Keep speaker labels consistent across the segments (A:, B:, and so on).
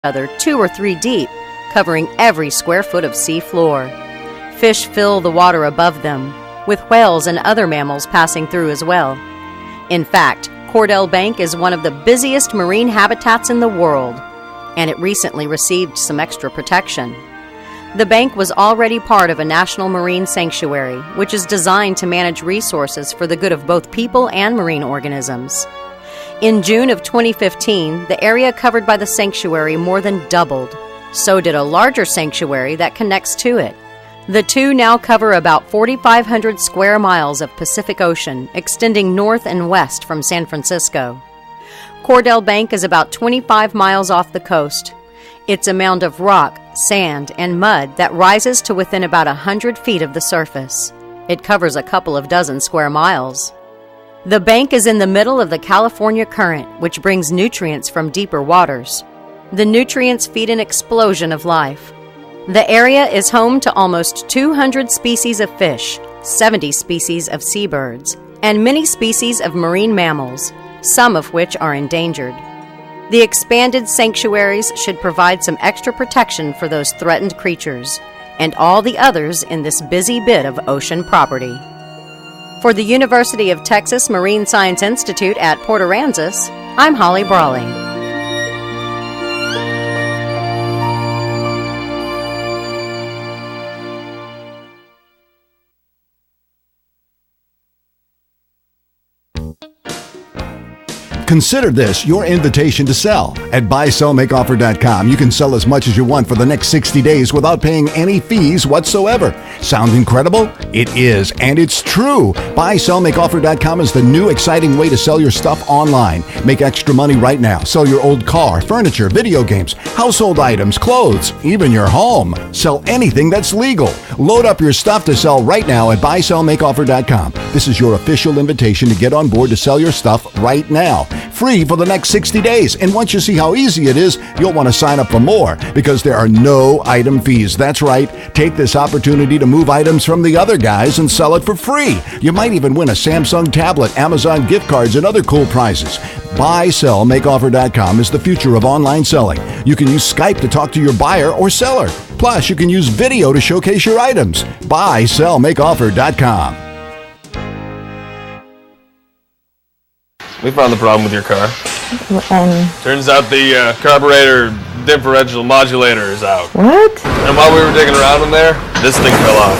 A: other 2 or 3 deep, covering every square foot of sea floor. Fish fill the water above them, with whales and other mammals passing through as well. In fact, Cordell Bank is one of the busiest marine habitats in the world, and it recently received some extra protection. The bank was already part of a national marine sanctuary, which is designed to manage resources for the good of both people and marine organisms. In June of 2015, the area covered by the sanctuary more than doubled. So did a larger sanctuary that connects to it. The two now cover about 4,500 square miles of Pacific Ocean, extending north and west from San Francisco. Cordell Bank is about 25 miles off the coast. It's a mound of rock, sand, and mud that rises to within about 100 feet of the surface. It covers a couple of dozen square miles. The bank is in the middle of the California Current, which brings nutrients from deeper waters. The nutrients feed an explosion of life. The area is home to almost 200 species of fish, 70 species of seabirds, and many species of marine mammals, some of which are endangered. The expanded sanctuaries should provide some extra protection for those threatened creatures and all the others in this busy bit of ocean property. For the University of Texas Marine Science Institute at Port Aransas, I'm Holly Brawley.
B: Consider this your invitation to sell. At buysellmakeoffer.com, you can sell as much as you want for the next 60 days without paying any fees whatsoever. Sound incredible? It is, and it's true. Buysellmakeoffer.com is the new exciting way to sell your stuff online. Make extra money right now. Sell your old car, furniture, video games, household items, clothes, even your home. Sell anything that's legal. Load up your stuff to sell right now at buysellmakeoffer.com. This is your official invitation to get on board to sell your stuff right now. Free for the next 60 days. And once you see how easy it is, you'll want to sign up for more because there are no item fees. That's right. Take this opportunity to move items from the other guys and sell it for free. You might even win a Samsung tablet, Amazon gift cards, and other cool prizes. BuySellMakeOffer.com is the future of online selling. You can use Skype to talk to your buyer or seller. Plus, you can use video to showcase your items. BuySellMakeOffer.com.
C: We found the problem with your car. Turns out the carburetor differential modulator is out.
D: What?
C: And while we were digging around in there, this thing fell off.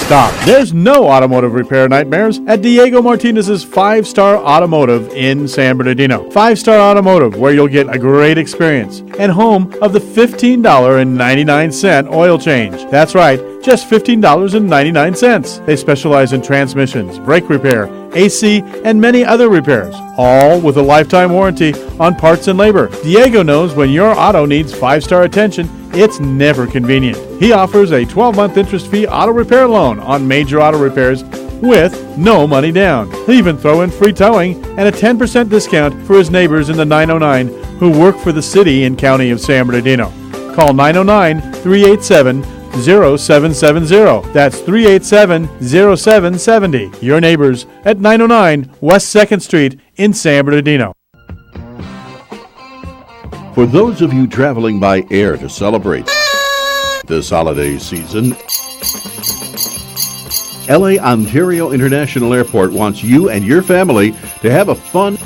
E: Stop. There's no automotive repair nightmares at Diego Martinez's 5-Star Automotive in San Bernardino. 5-Star Automotive, where you'll get a great experience and home of the $15.99 oil change. That's right, just $15.99. They specialize in transmissions, brake repair, AC, and many other repairs, all with a lifetime warranty on parts and labor. Diego knows when your auto needs 5-star attention, it's never convenient. He offers a 12-month interest-free auto repair loan on major auto repairs with no money down. He'll even throw in free towing and a 10% discount for his neighbors in the 909 who work for the city and county of San Bernardino. Call 909-387-0770. That's 387-0770. Your neighbors at 909 West 2nd Street in San Bernardino.
F: For those of you traveling by air to celebrate this holiday season, LA Ontario International Airport wants you and your family to have a fun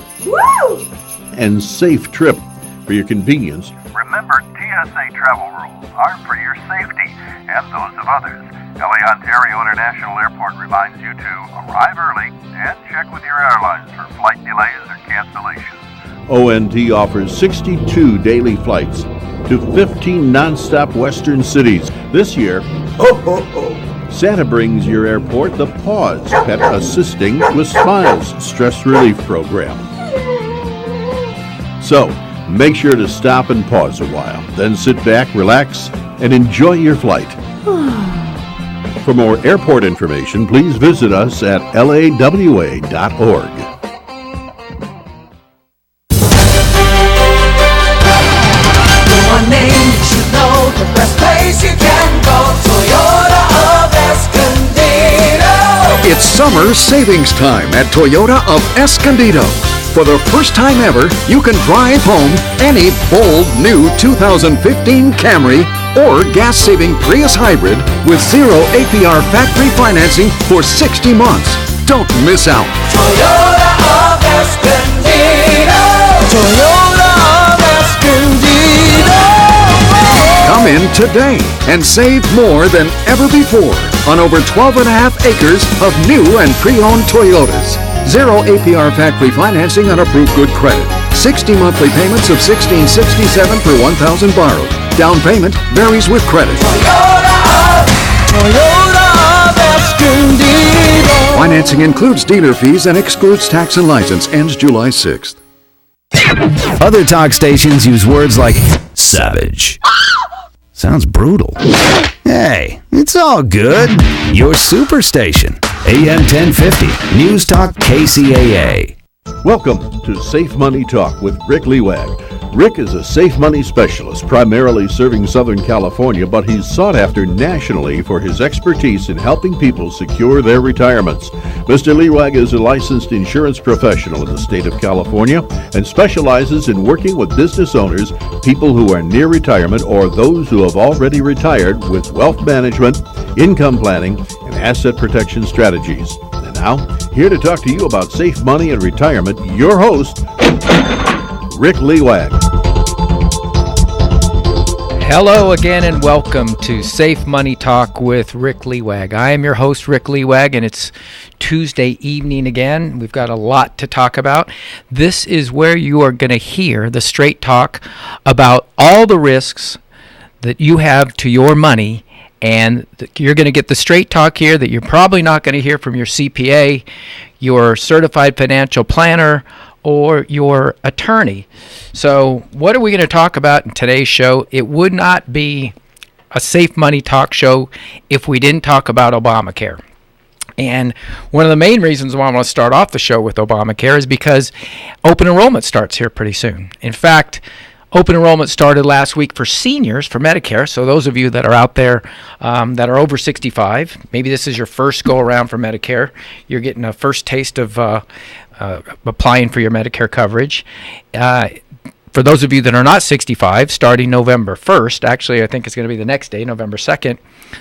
F: and safe trip. For your convenience,
G: remember, TSA travel rules are for your safety and those of others. LA Ontario International Airport reminds you to arrive early and check with your airlines for flight delays or cancellations.
F: ONT offers 62 daily flights to 15 non-stop western cities. This year, Santa brings your airport the Pause Pet Assisting with Smiles stress relief program. So, make sure to stop and pause a while, then sit back, relax, and enjoy your flight. For more airport information, please visit us at lawa.org.
H: One name you should know, the best place you can go, Toyota of Escondido.
I: It's summer savings time at Toyota of Escondido.
D: For the first time ever, you can drive home any bold new 2015 Camry or gas-saving Prius Hybrid with 0 APR factory financing for 60 months. Don't miss out.
H: Toyota of Escondido. Toyota of Escondido.
D: Come in today and save more than ever before on over 12.5 acres of new and pre-owned Toyotas. 0 APR factory financing on approved good credit. 60 monthly payments of $16.67 per 1,000 borrowed. Down payment varies with credit.
H: Toyota of Escondido.
D: Financing includes dealer fees and excludes tax and license. Ends July 6th.
I: Other talk stations use words like savage. Sounds brutal. Hey, it's all good. Your superstation, AM 1050, News Talk KCAA.
F: Welcome to Safe Money Talk with Rick Lewag. Rick is a safe money specialist, primarily serving Southern California, but he's sought after nationally for his expertise in helping people secure their retirements. Mr. Lewag is a licensed insurance professional in the state of California and specializes in working with business owners, people who are near retirement, or those who have already retired with wealth management, income planning, and asset protection strategies. And now, here to talk to you about safe money and retirement, your host, Rick Lewag.
J: Hello again and welcome to Safe Money Talk with Rick Lewag. I am your host, Rick Lewag, and it's Tuesday evening again. We've got a lot to talk about. This is where you are going to hear the straight talk about all the risks that you have to your money, and you're going to get the straight talk here that you're probably not going to hear from your CPA, your certified financial planner, or your attorney. So what are we going to talk about in today's show? It would not be a Safe Money Talk show if we didn't talk about Obamacare. And one of the main reasons why I want to start off the show with Obamacare is because open enrollment starts here pretty soon. In fact, open enrollment started last week for seniors for Medicare. So those of you that are out there that are over 65, maybe this is your first go around for Medicare. You're getting a first taste of applying for your Medicare coverage. For those of you that are not 65, starting November 1st, actually I think it's going to be the next day, November 2nd,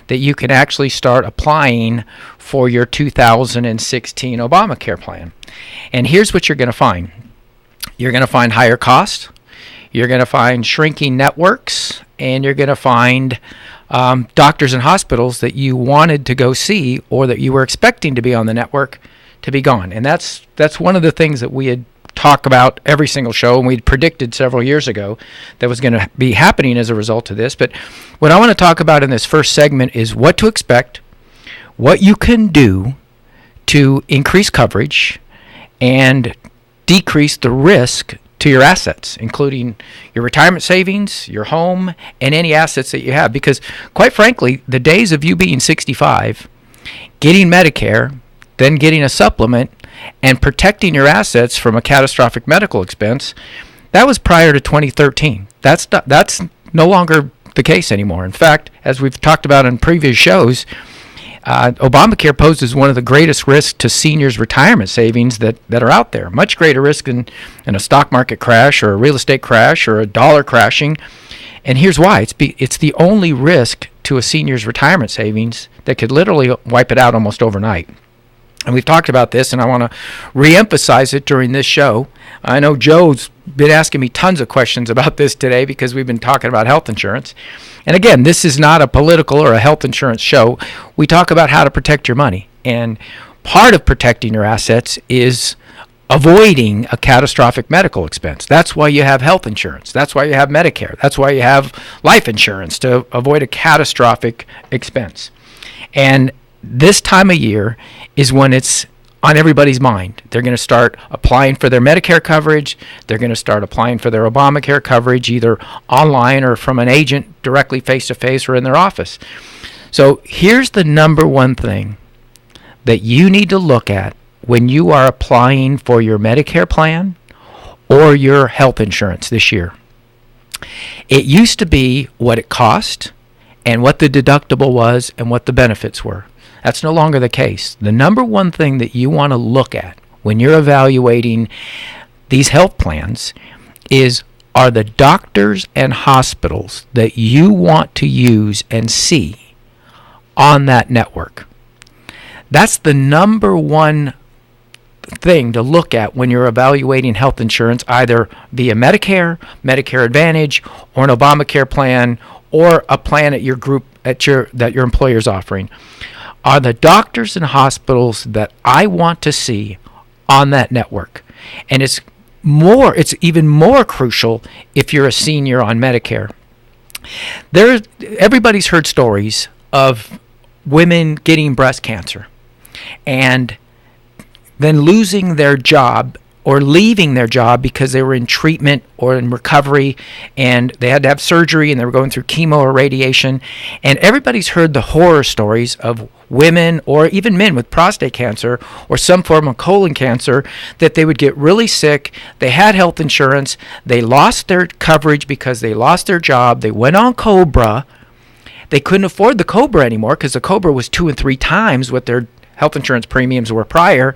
J: that you can actually start applying for your 2016 Obamacare plan. And here's what you're going to find. You're going to find higher costs. You're going to find shrinking networks, and you're going to find doctors and hospitals that you wanted to go see or that you were expecting to be on the network to be gone. And that's one of the things that we had talked about every single show, and we'd predicted several years ago that was going to be happening as a result of this. But what I want to talk about in this first segment is what to expect, what you can do to increase coverage and decrease the risk to your assets, including your retirement savings, your home, and any assets that you have. Because quite frankly, the days of you being 65, getting Medicare, then getting a supplement, and protecting your assets from a catastrophic medical expense, that was prior to 2013. That's no longer the case anymore. In fact, as we've talked about in previous shows, Obamacare poses one of the greatest risks to seniors' retirement savings that are out there. Much greater risk than a stock market crash or a real estate crash or a dollar crashing. And here's why. It's the only risk to a senior's retirement savings that could literally wipe it out almost overnight. And we've talked about this, and I want to reemphasize it during this show. I know Joe's been asking me tons of questions about this today because we've been talking about health insurance. And again, this is not a political or a health insurance show. We talk about how to protect your money. And part of protecting your assets is avoiding a catastrophic medical expense. That's why you have health insurance. That's why you have Medicare. That's why you have life insurance, to avoid a catastrophic expense. And this time of year is when it's on everybody's mind. They're going to start applying for their Medicare coverage. They're going to start applying for their Obamacare coverage, either online or from an agent directly face-to-face or in their office. So here's the number one thing that you need to look at when you are applying for your Medicare plan or your health insurance this year. It used to be what it cost and what the deductible was and what the benefits were. That's no longer the case. The number one thing that you want to look at when you're evaluating these health plans are the doctors and hospitals that you want to use and see on that network. That's the number one thing to look at when you're evaluating health insurance, either via Medicare, Medicare Advantage, or an Obamacare plan, or a plan at your group that your employer is offering. Are the doctors and hospitals that I want to see on that network? And it's even more crucial if you're a senior on Medicare. Everybody's heard stories of women getting breast cancer and then losing their job or leaving their job because they were in treatment or in recovery and they had to have surgery and they were going through chemo or radiation. And everybody's heard the horror stories of women or even men with prostate cancer or some form of colon cancer that they would get really sick. They had health insurance. They lost their coverage because they lost their job. They went on COBRA. They couldn't afford the COBRA anymore because the COBRA was 2 and 3 times what their health insurance premiums were prior,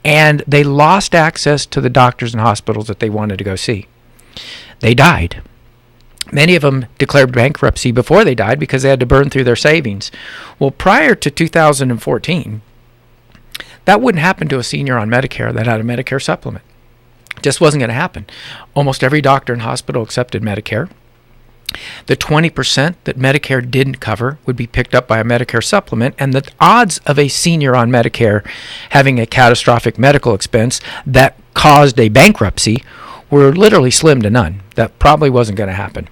J: and they lost access to the doctors and hospitals that they wanted to go see. They died. Many of them declared bankruptcy before they died because they had to burn through their savings. Well, prior to 2014, that wouldn't happen to a senior on Medicare that had a Medicare supplement. It just wasn't going to happen. Almost every doctor and hospital accepted Medicare. The 20% that Medicare didn't cover would be picked up by a Medicare supplement, and the odds of a senior on Medicare having a catastrophic medical expense that caused a bankruptcy were literally slim to none. That probably wasn't going to happen.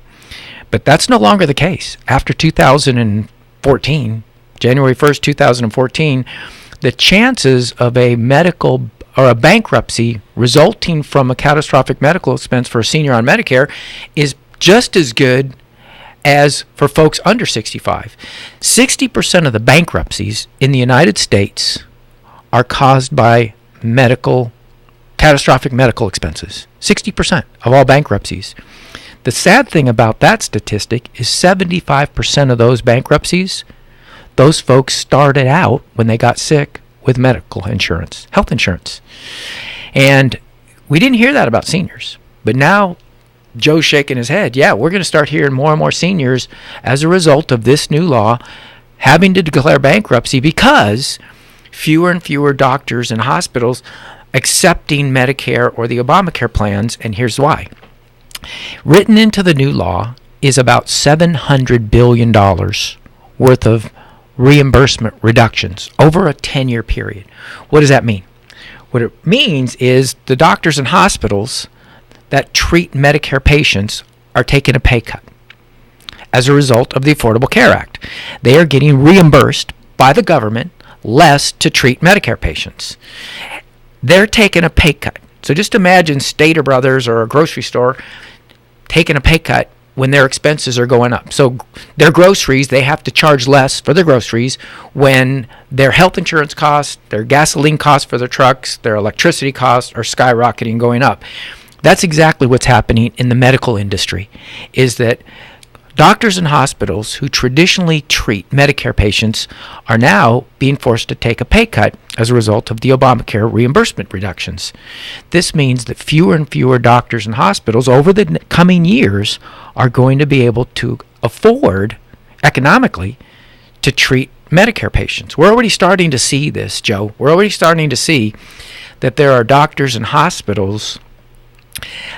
J: But that's no longer the case. After 2014, January 1st, 2014, the chances of a medical or a bankruptcy resulting from a catastrophic medical expense for a senior on Medicare is just as good as for folks under 65. 60% of the bankruptcies in the United States are caused by catastrophic medical expenses. 60% of all bankruptcies. The sad thing about that statistic is 75% of those bankruptcies, those folks started out when they got sick with medical insurance, health insurance. And we didn't hear that about seniors. But now Joe's shaking his head. Yeah, we're going to start hearing more and more seniors as a result of this new law having to declare bankruptcy because fewer and fewer doctors and hospitals accepting Medicare or the Obamacare plans, and here's why. Written into the new law is about $700 billion worth of reimbursement reductions over a 10-year period. What does that mean? What it means is the doctors and hospitals that treat Medicare patients are taking a pay cut as a result of the Affordable Care Act. They are getting reimbursed by the government less to treat Medicare patients. They're taking a pay cut. So just imagine Stater Brothers or a grocery store taking a pay cut when their expenses are going up. So their groceries, they have to charge less for their groceries when their health insurance costs, their gasoline costs for their trucks, their electricity costs are skyrocketing, going up. That's exactly what's happening in the medical industry, is that doctors and hospitals who traditionally treat Medicare patients are now being forced to take a pay cut as a result of the Obamacare reimbursement reductions. This means that fewer and fewer doctors and hospitals over the coming years are going to be able to afford economically to treat Medicare patients. We're already starting to see this, Joe. We're already starting to see that there are doctors and hospitals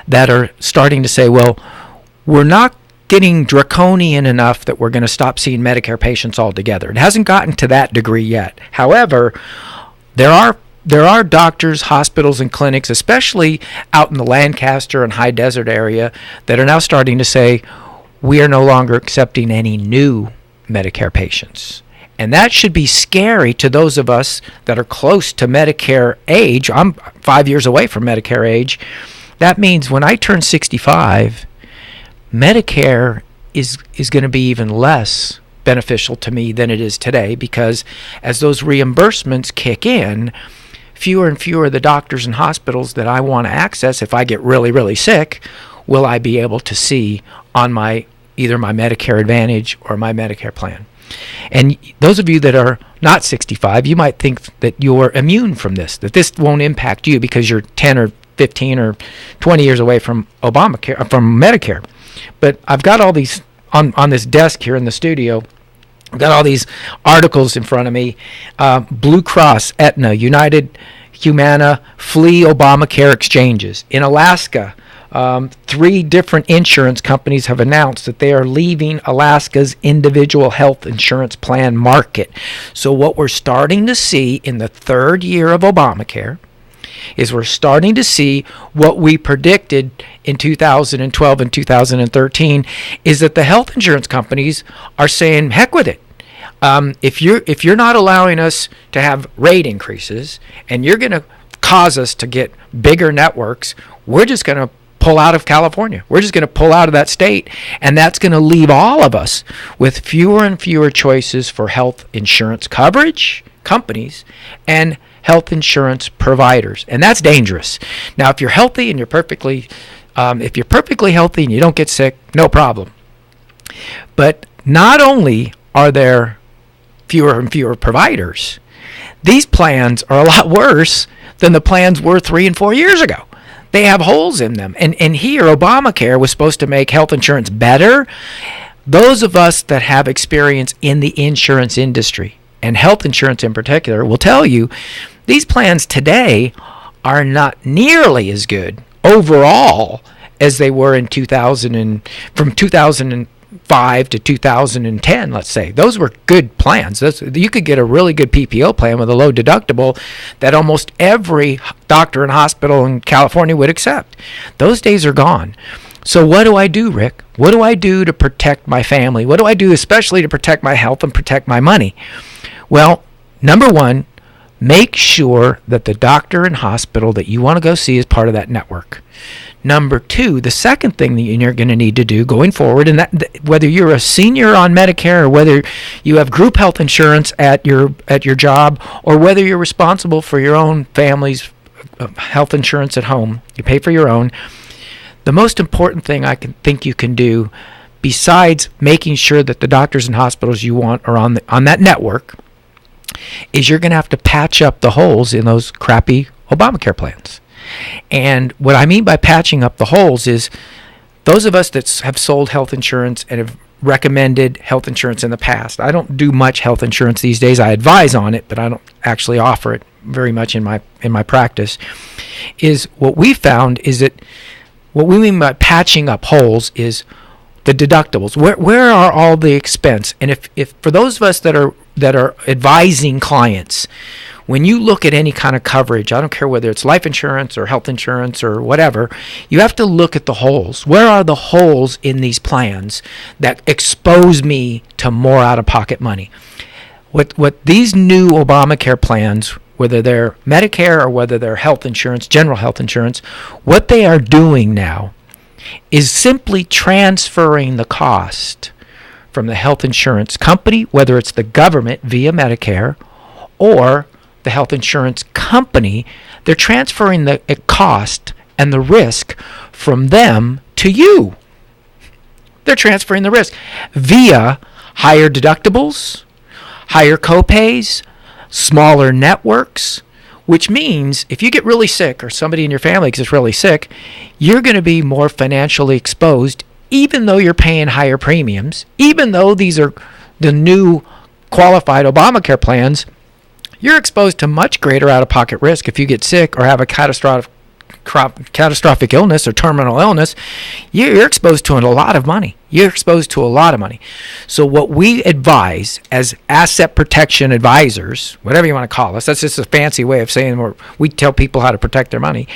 J: that are starting to say, well, we're not getting draconian enough that we're going to stop seeing Medicare patients altogether. It hasn't gotten to that degree yet. However, there are doctors, hospitals, and clinics, especially out in the Lancaster and High Desert area, that are now starting to say, we are no longer accepting any new Medicare patients. And that should be scary to those of us that are close to Medicare age. I'm 5 years away from Medicare age. That means when I turn 65, Medicare is going to be even less beneficial to me than it is today, because as those reimbursements kick in, fewer and fewer of the doctors and hospitals that I want to access if I get really, really sick will I be able to see on either my Medicare Advantage or my Medicare plan. And those of you that are not 65, you might think that you're immune from this, that this won't impact you because you're 10 or 15 or 20 years away from Obamacare, from Medicare. But I've got all these on this desk here in the studio. I've got all these articles in front of me. Blue Cross, Aetna, United, Humana flee Obamacare exchanges. In Alaska, 3 different insurance companies have announced that they are leaving Alaska's individual health insurance plan market. So what we're starting to see in the 3rd year of Obamacare is we're starting to see what we predicted in 2012 and 2013 is that the health insurance companies are saying, heck with it. If you're not allowing us to have rate increases and you're going to cause us to get bigger networks, we're just going to pull out of California. We're just going to pull out of that state, and that's going to leave all of us with fewer and fewer choices for health insurance coverage, companies, and health insurance providers, and that's dangerous. Now, if you're healthy and you're perfectly healthy and you don't get sick, no problem. But not only are there fewer and fewer providers, these plans are a lot worse than the plans were 3 and 4 years ago. They have holes in them, and here Obamacare was supposed to make health insurance better. Those of us that have experience in the insurance industry, and health insurance in particular, will tell you these plans today are not nearly as good overall as they were in from 2005 to 2010, let's say. Those were good plans. You could get a really good PPO plan with a low deductible that almost every doctor and hospital in California would accept. Those days are gone. So what do I do, Rick? What do I do to protect my family? What do I do especially to protect my health and protect my money? Well, number one, make sure that the doctor and hospital that you want to go see is part of that network. Number two, the second thing that you're going to need to do going forward, and that whether you're a senior on Medicare or whether you have group health insurance at your job or whether you're responsible for your own family's health insurance at home, you pay for your own. The most important thing I think you can do, besides making sure that the doctors and hospitals you want are on that network, is you're going to have to patch up the holes in those crappy Obamacare plans. And what I mean by patching up the holes is those of us that have sold health insurance and have recommended health insurance in the past. I don't do much health insurance these days. I advise on it, but I don't actually offer it very much in my practice. Is what we found is that what we mean by patching up holes is the deductibles. Where are all the expense? And if for those of us that are advising clients, when you look at any kind of coverage, I don't care whether it's life insurance or health insurance or whatever, you have to look at the holes. Where are the holes in these plans that expose me to more out-of-pocket money? What these new Obamacare plans, whether they're Medicare or whether they're health insurance, general health insurance, what they are doing now is simply transferring the cost from the health insurance company, whether it's the government via Medicare or the health insurance company. They're transferring the cost and the risk from them to you. They're transferring the risk via higher deductibles, higher copays, smaller networks, which means if you get really sick or somebody in your family gets really sick, you're going to be more financially exposed, even though you're paying higher premiums, even though these are the new qualified Obamacare plans. You're exposed to much greater out-of-pocket risk if you get sick or have a catastrophic illness or terminal illness. You're exposed to a lot of money. So what we advise as asset protection advisors, whatever you want to call us, that's just a fancy way of saying we tell people how to protect their money,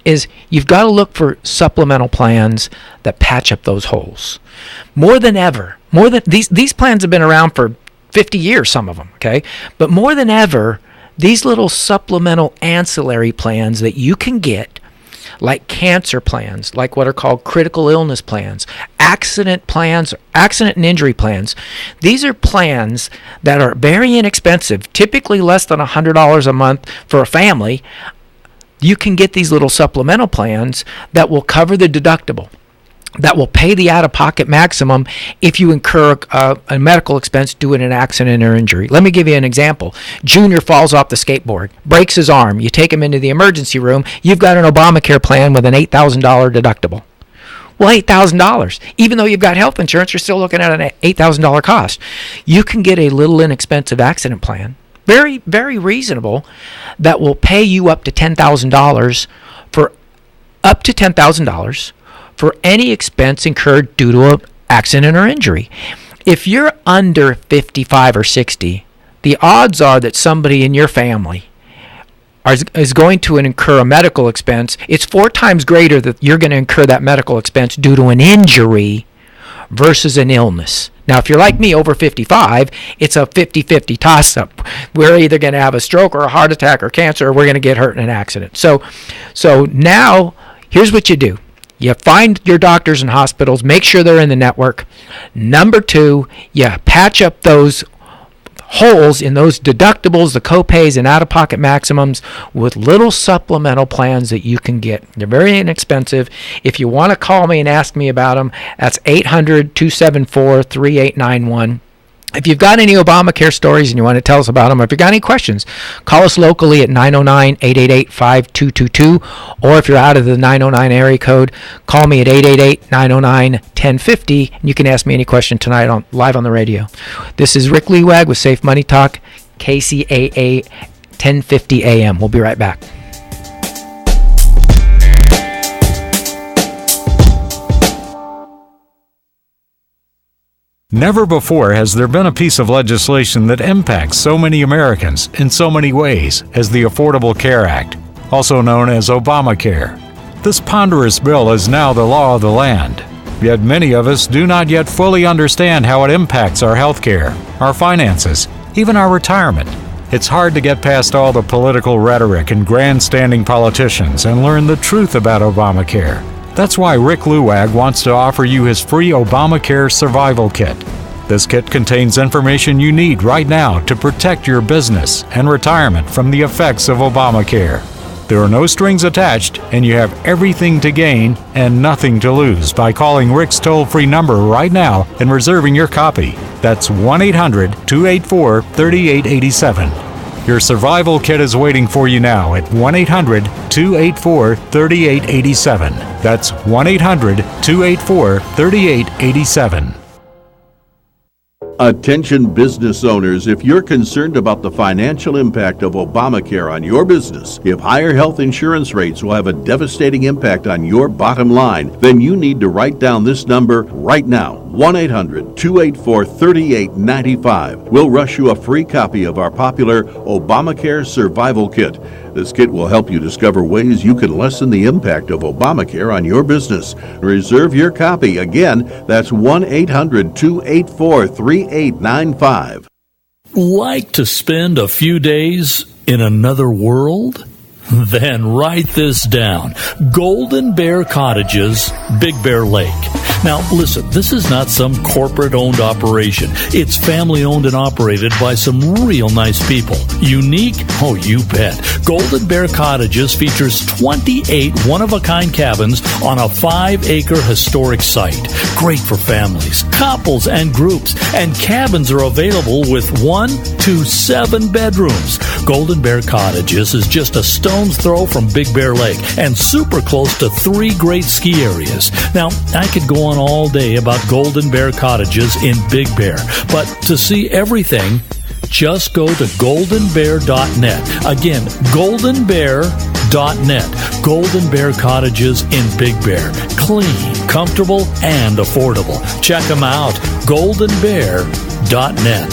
J: is you've got to look for supplemental plans that patch up those holes. More than ever, these plans have been around for 50 years, some of them, okay? But more than ever, these little supplemental ancillary plans that you can get, like cancer plans, like what are called critical illness plans, accident plans, accident and injury plans, these are plans that are very inexpensive, typically less than $100 a month for a family. You can get these little supplemental plans that will cover the deductible. that will pay the out-of-pocket maximum if you incur a medical expense due to an accident or injury. Let me give you an example. Junior falls off the skateboard, breaks his arm. You take him into the emergency room. You've got an Obamacare plan with an $8,000 deductible. Well, $8,000. Even though you've got health insurance, you're still looking at an $8,000 cost. You can get a little inexpensive accident plan, very, very reasonable, that will pay you up to $10,000 for any expense incurred due to an accident or injury. If you're under 55 or 60, the odds are that somebody in your family is going to incur a medical expense. It's 4 times greater that you're going to incur that medical expense due to an injury versus an illness. Now, if you're like me, over 55, it's a 50-50 toss-up. We're either going to have a stroke or a heart attack or cancer, or we're going to get hurt in an accident. So now, here's what you do. You find your doctors and hospitals, make sure they're in the network. Number 2, you patch up those holes in those deductibles, the copays, and out-of-pocket maximums with little supplemental plans that you can get. They're very inexpensive. If you want to call me and ask me about them, that's 800-274-3891. If you've got any Obamacare stories and you want to tell us about them, or if you've got any questions, call us locally at 909-888-5222, or if you're out of the 909 area code, call me at 888-909-1050, and you can ask me any question tonight live on the radio. This is Rick Lewag with Safe Money Talk, KCAA 1050 AM. We'll be right back.
K: Never before has there been a piece of legislation that impacts so many Americans in so many ways as the Affordable Care Act, also known as Obamacare. This ponderous bill is now the law of the land, yet many of us do not yet fully understand how it impacts our health care, our finances, even our retirement. It's hard to get past all the political rhetoric and grandstanding politicians and learn the truth about Obamacare. That's why Rick Lewag wants to offer you his free Obamacare Survival Kit. This kit contains information you need right now to protect your business and retirement from the effects of Obamacare. There are no strings attached, and you have everything to gain and nothing to lose by calling Rick's toll-free number right now and reserving your copy. That's 1-800-284-3887. Your survival kit is waiting for you now at 1-800-284-3887. That's 1-800-284-3887.
F: Attention business owners, if you're concerned about the financial impact of Obamacare on your business, if higher health insurance rates will have a devastating impact on your bottom line, then you need to write down this number right now, 1-800-284-3895. We'll rush you a free copy of our popular Obamacare Survival Kit. This kit will help you discover ways you can lessen the impact of Obamacare on your business. Reserve your copy. Again, that's 1-800-284-3895.
L: Like to spend a few days in another world? Then write this down. Golden Bear Cottages, Big Bear Lake. Now, listen, this is not some corporate-owned operation. It's family-owned and operated by some real nice people. Unique? Oh, you bet. Golden Bear Cottages features 28 one-of-a-kind cabins on a 5-acre historic site. Great for families, couples, and groups. And cabins are available with 1 to 7 bedrooms. Golden Bear Cottages is just a stone's throw from Big Bear Lake and super close to 3 great ski areas. Now, I could go on all day about Golden Bear Cottages in Big Bear, but to see everything, just go to goldenbear.net. Again, goldenbear.net. Golden Bear Cottages in Big Bear. Clean, comfortable, and affordable. Check them out. goldenbear.net.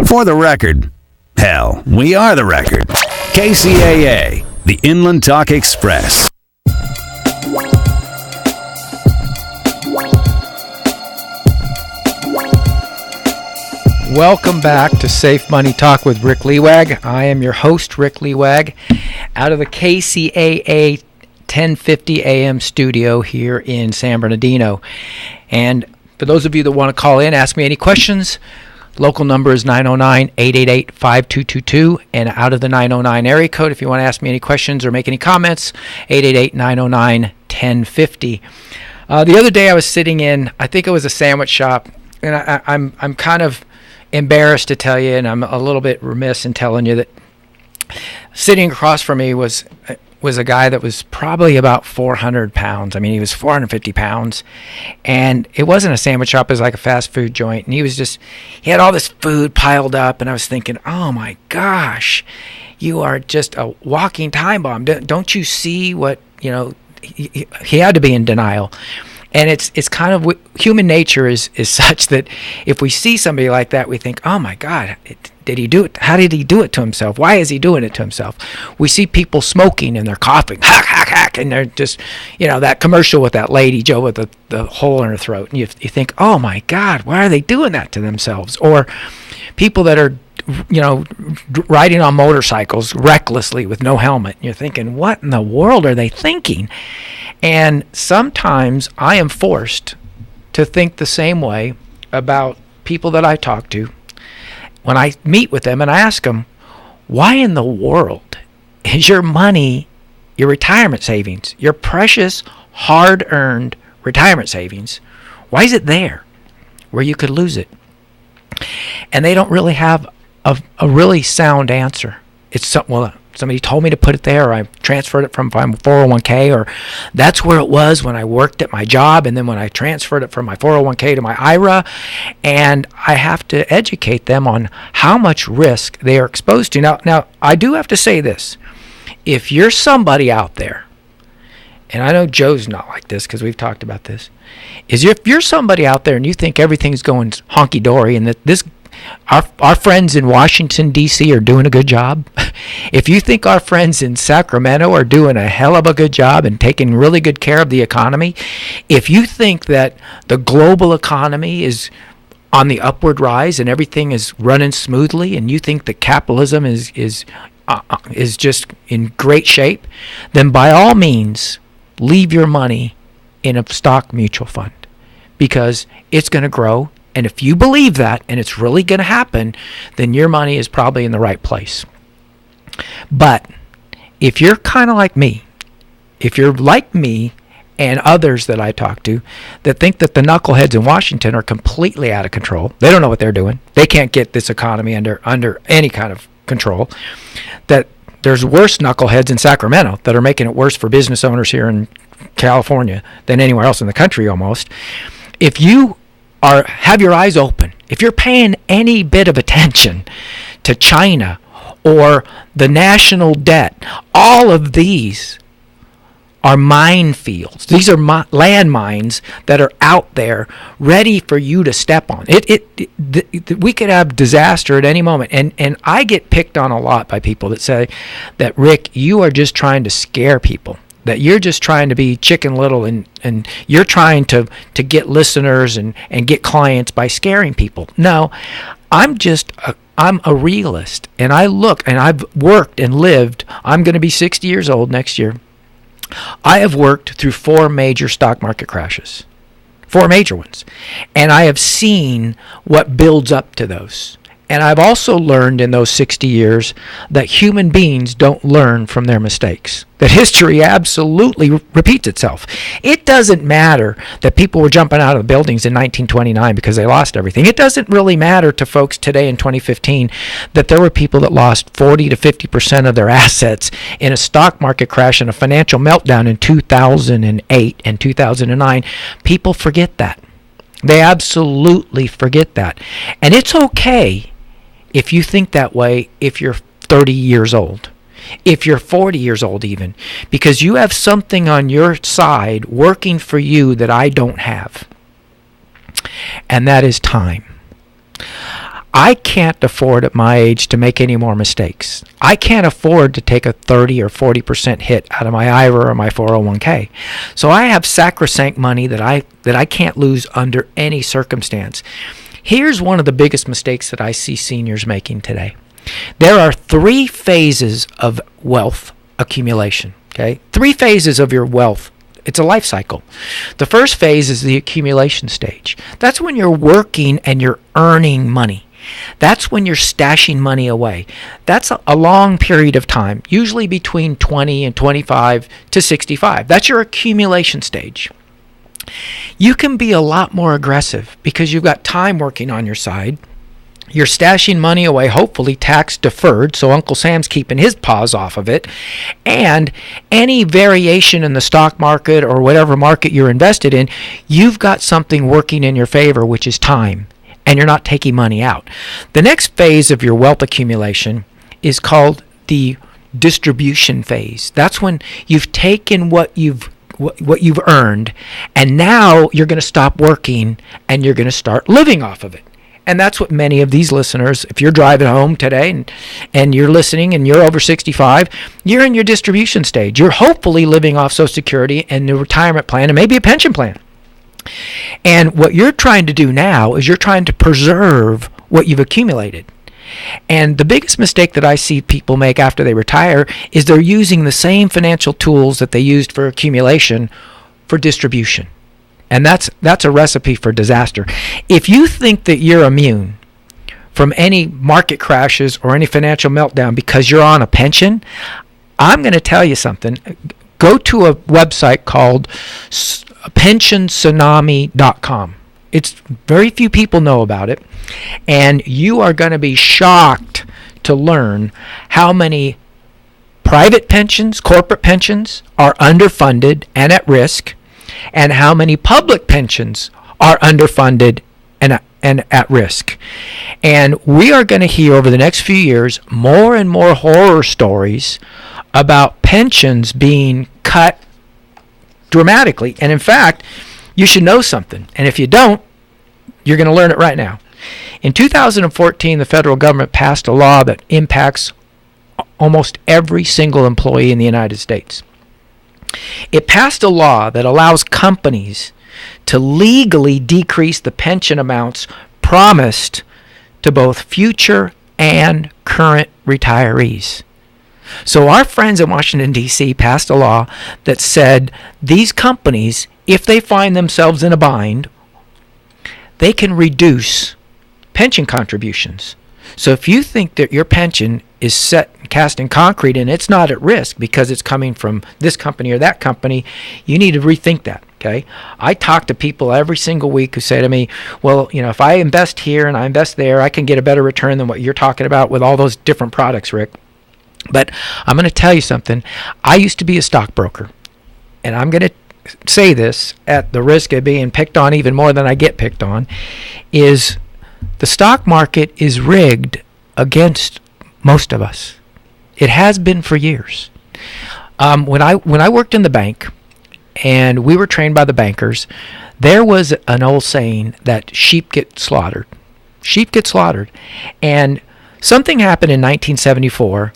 I: For the record, hell, we are the record. KCAA, the Inland Talk Express.
J: Welcome back to Safe Money Talk with Rick Lewag. I am your host, Rick Lewag, out of the KCAA 1050 AM studio here in San Bernardino. And for those of you that want to call in, ask me any questions, local number is 909-888-5222. And out of the 909 area code, if you want to ask me any questions or make any comments, 888-909-1050. $10.50. The other day I was sitting in, I think it was a sandwich shop, and I'm kind of embarrassed to tell you, and I'm a little bit remiss in telling you that sitting across from me was a guy that was probably about 400 pounds. I mean, he was 450 pounds, and it wasn't a sandwich shop. It was like a fast food joint, and he had all this food piled up, and I was thinking, oh my gosh, you are just a walking time bomb. Don't you see what, he had to be in denial. And it's kind of, human nature is such that if we see somebody like that, we think, oh my God, did he do it? How did he do it to himself? Why is he doing it to himself? We see people smoking and they're coughing, hack, hack, hack, and they're just, that commercial with that lady, Joe, with the hole in her throat. And you think, oh my God, why are they doing that to themselves? Or people that are, riding on motorcycles recklessly with no helmet. You're thinking, what in the world are they thinking? And sometimes I am forced to think the same way about people that I talk to when I meet with them and I ask them, why in the world is your money, your retirement savings, your precious hard-earned retirement savings, why is it there where you could lose it? And they don't really have a really sound answer. It's somebody told me to put it there, or I transferred it from my 401k, or that's where it was when I worked at my job, and then when I transferred it from my 401k to my IRA. And I have to educate them on how much risk they are exposed to. Now I do have to say this. If you're somebody out there, and I know Joe's not like this because we've talked about this, is if you're somebody out there and you think everything's going honky-dory and that our friends in Washington, D.C. are doing a good job, if you think our friends in Sacramento are doing a hell of a good job and taking really good care of the economy, if you think that the global economy is on the upward rise and everything is running smoothly, and you think that capitalism is just in great shape, then by all means, leave your money in a stock mutual fund, because it's going to grow. And if you believe that, and it's really going to happen, then your money is probably in the right place. But if you're kind of like me, if you're like me and others that I talk to that think that the knuckleheads in Washington are completely out of control, they don't know what they're doing, they can't get this economy under any kind of control, that there's worse knuckleheads in Sacramento that are making it worse for business owners here in California than anywhere else in the country almost. If you have your eyes open, if you're paying any bit of attention to China or the national debt, all of these are minefields. These are landmines that are out there ready for you to step on. We could have disaster at any moment. And I get picked on a lot by people that say that, Rick, you are just trying to scare people, that you're just trying to be Chicken Little and you're trying to get listeners and get clients by scaring people. No, I'm a realist, and I look, and I've worked and lived. I'm going to be 60 years old next year. I have worked through 4 major stock market crashes, 4 major ones, and I have seen what builds up to those. And I've also learned in those 60 years that human beings don't learn from their mistakes, that history absolutely repeats itself. It doesn't matter that people were jumping out of the buildings in 1929 because they lost everything. It doesn't really matter to folks today in 2015 that there were people that lost 40 to 50% of their assets in a stock market crash and a financial meltdown in 2008 and 2009. People forget that. They absolutely forget that. And it's okay if you think that way if you're 30 years old, if you're 40 years old even, because you have something on your side working for you that I don't have, and that is time. I can't afford at my age to make any more mistakes. I can't afford to take a 30 or 40% hit out of my IRA or my 401k. So I have sacrosanct money that I can't lose under any circumstance. Here's one of the biggest mistakes that I see seniors making today. There are 3 phases of wealth accumulation, okay? 3 phases of your wealth. It's a life cycle. The first phase is the accumulation stage. That's when you're working and you're earning money. That's when you're stashing money away. That's a long period of time, usually between 20 and 25 to 65. That's your accumulation stage. You can be a lot more aggressive because you've got time working on your side. You're stashing money away, hopefully tax deferred, so Uncle Sam's keeping his paws off of it. And any variation in the stock market or whatever market you're invested in, you've got something working in your favor, which is time, and you're not taking money out. The next phase of your wealth accumulation is called the distribution phase. That's when you've taken what you've earned, and now you're going to stop working and you're going to start living off of it. And that's what many of these listeners, if you're driving home today and you're listening and you're over 65, you're in your distribution stage. You're hopefully living off Social Security and a retirement plan and maybe a pension plan. And what you're trying to do now is you're trying to preserve what you've accumulated. And the biggest mistake that I see people make after they retire is they're using the same financial tools that they used for accumulation for distribution. And that's a recipe for disaster. If you think that you're immune from any market crashes or any financial meltdown because you're on a pension, I'm going to tell you something. Go to a website called pensiontsunami.com. It's very few people know about it, and you are going to be shocked to learn how many private pensions, corporate pensions are underfunded and at risk, and how many public pensions are underfunded and at risk. And we are going to hear over the next few years more and more horror stories about pensions being cut dramatically. And in fact, you should know something. And if you don't, you're going to learn it right now. In 2014, the federal government passed a law that impacts almost every single employee in the United States. It passed a law that allows companies to legally decrease the pension amounts promised to both future and current retirees. So our friends in Washington, D.C. passed a law that said these companies, if they find themselves in a bind, they can reduce pension contributions. So if you think that your pension is cast in concrete and it's not at risk because it's coming from this company or that company, you need to rethink that, okay? I talk to people every single week who say to me, well, you know, if I invest here and I invest there, I can get a better return than what you're talking about with all those different products, Rick. But I'm going to tell you something. I used to be a stockbroker, and I'm going to say this at the risk of being picked on even more than I get picked on, is the stock market is rigged against most of us. It has been for years. When I worked in the bank and we were trained by the bankers, there was an old saying that sheep get slaughtered. Sheep get slaughtered. And something happened in 1974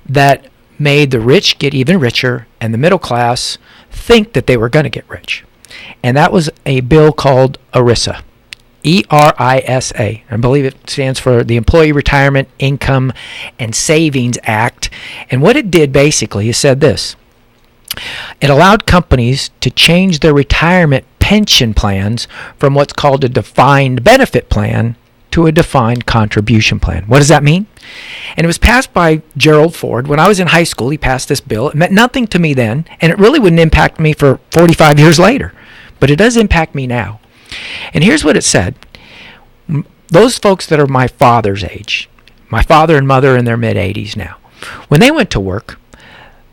J: that made the rich get even richer and the middle class think that they were going to get rich. And that was a bill called ERISA. ERISA. I believe it stands for the Employee Retirement Income and Savings Act. And what it did basically is said this. It allowed companies to change their retirement pension plans from what's called a defined benefit plan to a defined contribution plan. What does that mean? And it was passed by Gerald Ford. When I was in high school, he passed this bill. It meant nothing to me then, and it really wouldn't impact me for 45 years later. But it does impact me now. And here's what it said. Those folks that are my father's age, my father and mother in their mid-80s now, when they went to work,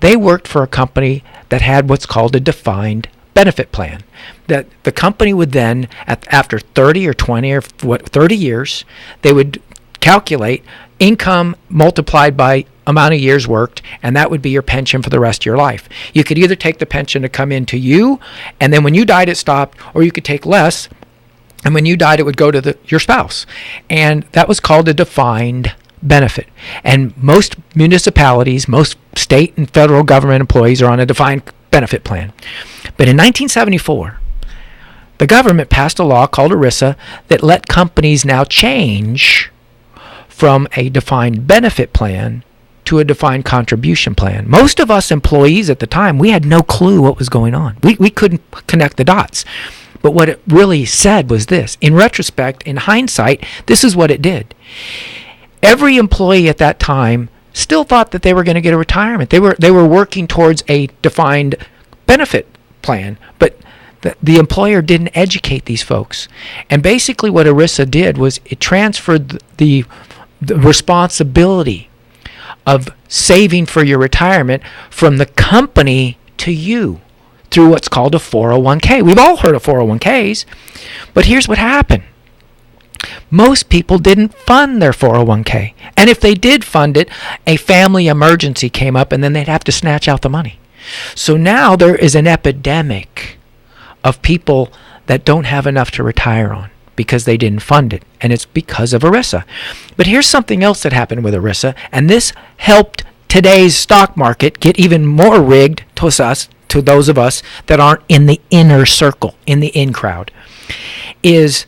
J: they worked for a company that had what's called a defined benefit plan. That the company would then, after 30 or 20 or 30 years, they would calculate income multiplied by amount of years worked, and that would be your pension for the rest of your life. You could either take the pension to come into you, and then when you died it stopped, or you could take less, and when you died it would go to your spouse. And that was called a defined benefit. And most municipalities, most state and federal government employees are on a defined benefit plan. But in 1974, the government passed a law called ERISA that let companies now change from a defined benefit plan to a defined contribution plan. Most of us employees at the time, we had no clue what was going on. We couldn't connect the dots. But what it really said was this. In retrospect, in hindsight, this is what it did. Every employee at that time still thought that they were going to get a retirement. They were working towards a defined benefit plan, but the employer didn't educate these folks. And basically what ERISA did was it transferred the responsibility of saving for your retirement from the company to you through what's called a 401k. We've all heard of 401ks, but here's what happened. Most people didn't fund their 401k. And if they did fund it, a family emergency came up and then they'd have to snatch out the money. So now there is an epidemic of people that don't have enough to retire on because they didn't fund it. And it's because of ERISA. But here's something else that happened with ERISA, and this helped today's stock market get even more rigged to those of us that aren't in the inner circle, in the in crowd, is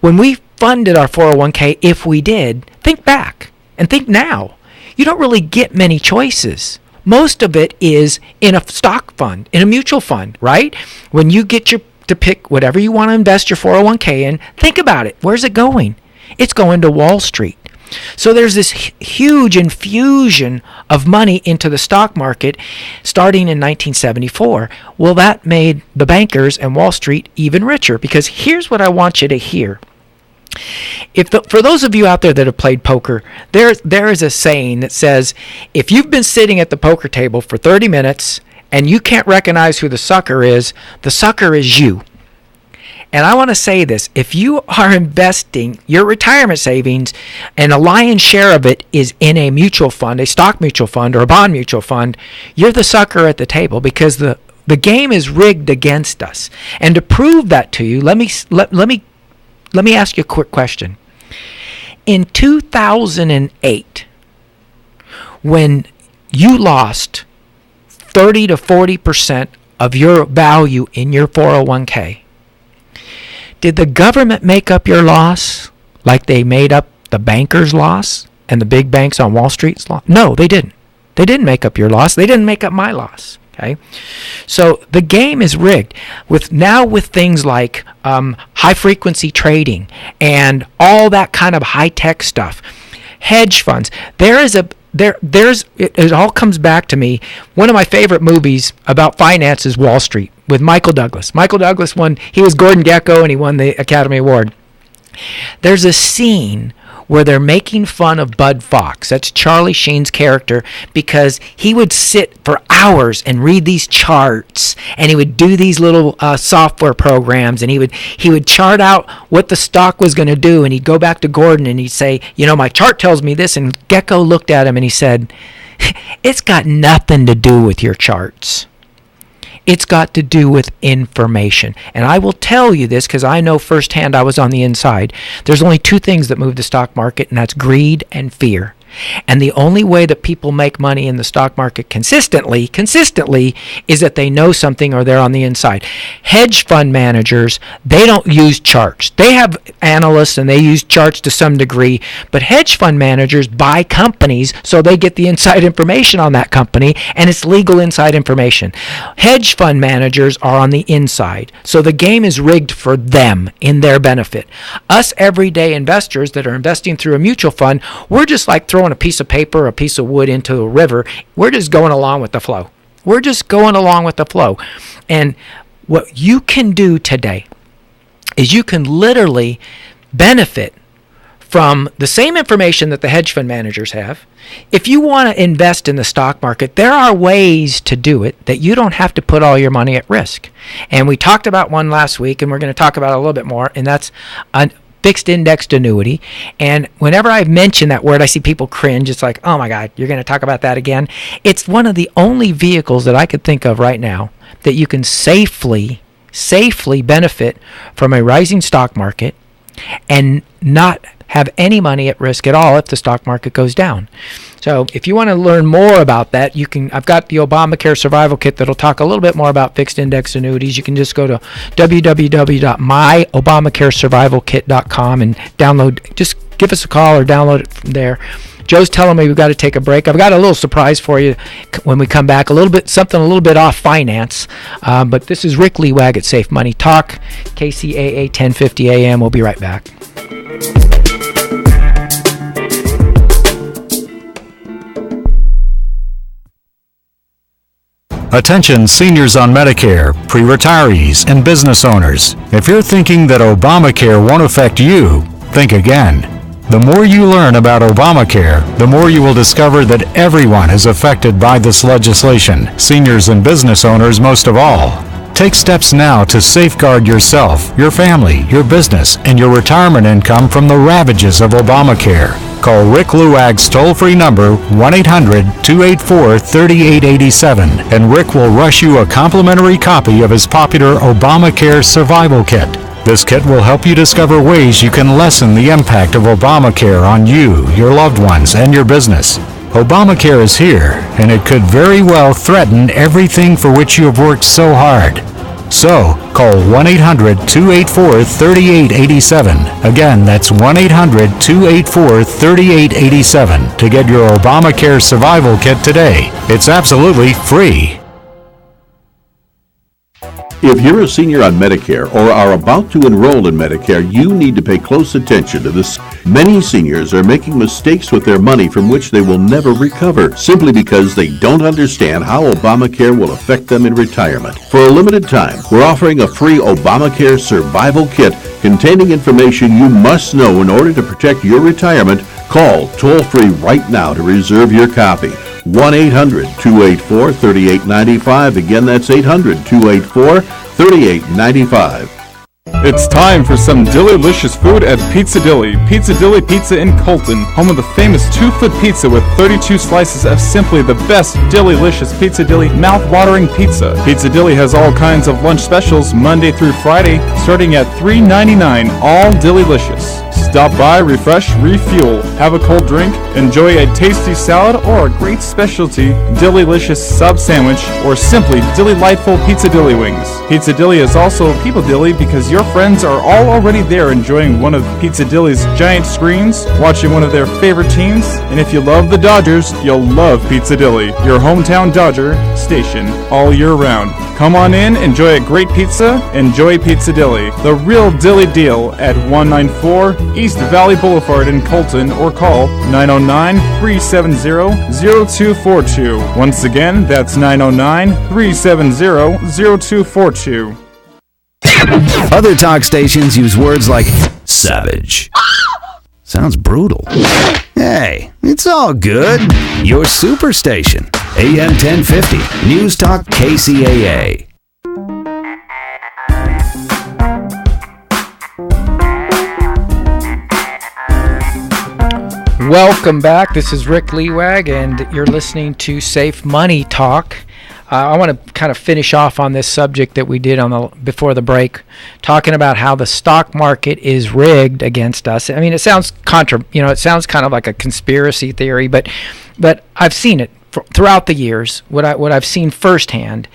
J: when we funded our 401k, if we did, think back and think now. You don't really get many choices. Most of it is in a stock fund, in a mutual fund, right? When you get to pick whatever you want to invest your 401k in, think about it. Where's it going? It's going to Wall Street. So there's this huge infusion of money into the stock market starting in 1974. Well, that made the bankers and Wall Street even richer, because here's what I want you to hear. For those of you out there that have played poker, there is a saying that says, if you've been sitting at the poker table for 30 minutes and you can't recognize who the sucker is you. And I want to say this, if you are investing your retirement savings and a lion's share of it is in a mutual fund, a stock mutual fund or a bond mutual fund, you're the sucker at the table, because the game is rigged against us. And to prove that to you, let me ask you a quick question. In 2008, when you lost 30 to 40% of your value in your 401k, did the government make up your loss like they made up the bankers' loss and the big banks on Wall Street's loss? No, they didn't. They didn't make up your loss. They didn't make up my loss. Okay, so the game is rigged with things like high frequency trading and all that kind of high tech stuff, hedge funds. It all comes back to me. One of my favorite movies about finance is Wall Street with Michael Douglas. Michael Douglas he was Gordon Gekko and he won the Academy Award. There's a scene where they're making fun of Bud Fox. That's Charlie Sheen's character, because he would sit for hours and read these charts, and he would do these little software programs, and he would chart out what the stock was going to do, and he'd go back to Gordon and he'd say, my chart tells me this, and Gekko looked at him and he said, it's got nothing to do with your charts. It's got to do with information. And I will tell you this because I know firsthand, I was on the inside. There's only two things that move the stock market, and that's greed and fear. And the only way that people make money in the stock market consistently is that they know something or they're on the inside. Hedge fund managers, they don't use charts. They have analysts and they use charts to some degree, but hedge fund managers buy companies so they get the inside information on that company, and it's legal inside information. Hedge fund managers are on the inside, so the game is rigged for them in their benefit. Us everyday investors that are investing through a mutual fund, we're just like throwing a piece of paper or a piece of wood into a river. We're just going along with the flow. And what you can do today is you can literally benefit from the same information that the hedge fund managers have. If you want to invest in the stock market, there are ways to do it that you don't have to put all your money at risk. And we talked about one last week, and we're going to talk about it a little bit more, and that's fixed indexed annuity. And whenever I mention that word, I see people cringe. It's like, oh my God, you're going to talk about that again? It's one of the only vehicles that I could think of right now that you can safely benefit from a rising stock market and not have any money at risk at all if the stock market goes down. So if you want to learn more about that, I've got the Obamacare Survival Kit that'll talk a little bit more about fixed index annuities. You can just go to www.myobamacaresurvivalkit.com and download, just give us a call or download it from there. Joe's telling me we've got to take a break. I've got a little surprise for you when we come back. Something a little bit off finance. But this is Rick Lewag at Safe Money Talk, KCAA 1050 AM. We'll be right back.
K: Attention seniors on Medicare, pre-retirees, and business owners. If you're thinking that Obamacare won't affect you, think again. The more you learn about Obamacare, the more you will discover that everyone is affected by this legislation, seniors and business owners most of all. Take steps now to safeguard yourself, your family, your business, and your retirement income from the ravages of Obamacare. Call Rick Lewag's toll-free number 1-800-284-3887 and Rick will rush you a complimentary copy of his popular Obamacare Survival Kit. This kit will help you discover ways you can lessen the impact of Obamacare on you, your loved ones, and your business. Obamacare is here, and it could very well threaten everything for which you have worked so hard. So, call 1-800-284-3887. Again, that's 1-800-284-3887 to get your Obamacare Survival Kit today. It's absolutely free.
F: If you're a senior on Medicare or are about to enroll in Medicare, you need to pay close attention to this. Many seniors are making mistakes with their money from which they will never recover, simply because they don't understand how Obamacare will affect them in retirement. For a limited time, we're offering a free Obamacare Survival Kit containing information you must know in order to protect your retirement. Call toll-free right now to reserve your copy. 1-800-284-3895. Again, that's 800-284-3895.
M: It's time for some delicious food at Pizza Dilly. Pizza Dilly Pizza in Colton, home of the famous 2-foot pizza with 32 slices of simply the best delicious Pizza Dilly mouth-watering pizza. Pizza Dilly has all kinds of lunch specials Monday through Friday, starting at $3.99, all delicious. Stop by, refresh, refuel, have a cold drink, enjoy a tasty salad or a great specialty Dillylicious sub sandwich, or simply Dilly-lightful Pizza Dilly wings. Pizza Dilly is also People Dilly because your friends are all already there enjoying one of Pizza Dilly's giant screens, watching one of their favorite teams, and if you love the Dodgers, you'll love Pizza Dilly, your hometown Dodger station all year round. Come on in, enjoy a great pizza, enjoy Pizza Dilly, the real Dilly deal at 194 East Valley Boulevard in Colton, or call 909-370-0242. Once again, that's 909-370-0242.
I: Other talk stations use words like savage. Sounds brutal. Hey, it's all good. Your superstation, AM 1050, News Talk KCAA.
J: Welcome back. This is Rick Lewag, and you're listening to Safe Money Talk. I want to kind of finish off on this subject that we did before the break, talking about how the stock market is rigged against us. I mean, it sounds it sounds kind of like a conspiracy theory, but I've seen it throughout the years. What I've seen firsthand